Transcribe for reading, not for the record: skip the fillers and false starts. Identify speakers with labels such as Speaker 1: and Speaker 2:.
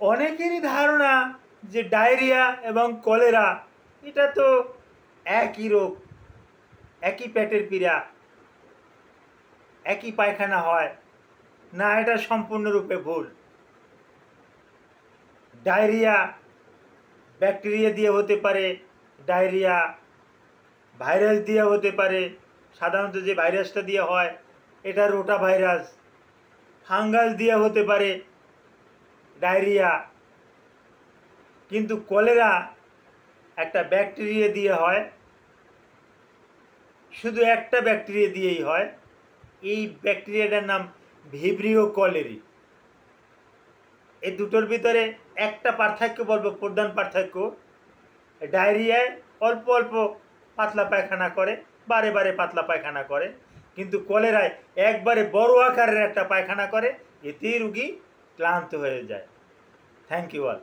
Speaker 1: অনেকেরই ধারণা যে ডায়রিয়া এবং কলেরা এটা তো একই রোগ, একই পেটের পীড়া, একই পায়খানা হয়। না, এটা সম্পূর্ণরূপে ভুল। ডায়রিয়া ব্যাকটেরিয়া দিয়ে হতে পারে, ডায়রিয়া ভাইরাস দিয়ে হতে পারে। সাধারণত যে ভাইরাসটা দিয়ে হয় এটা রোটা ভাইরাস। ফাঙ্গাস দিয়ে হতে পারে ডায়রিয়া। কিন্তু কলেরা একটা ব্যাকটেরিয়া দিয়ে হয়, শুধু একটা ব্যাকটেরিয়া দিয়েই হয়। এই ব্যাকটেরিয়াটার নাম ভিব্রিও কলেরি। এই দুটোর ভিতরে একটা পার্থক্য বলবো, প্রধান পার্থক্য, ডায়রিয়ায় অল্প অল্প পাতলা পায়খানা করে, বারে বারে পাতলা পায়খানা করে, কিন্তু কলেরায় একবারে বড় আকারের একটা পায়খানা করে, এতেই রুগী ক্লান্ত হয়ে যায়। Thank you all.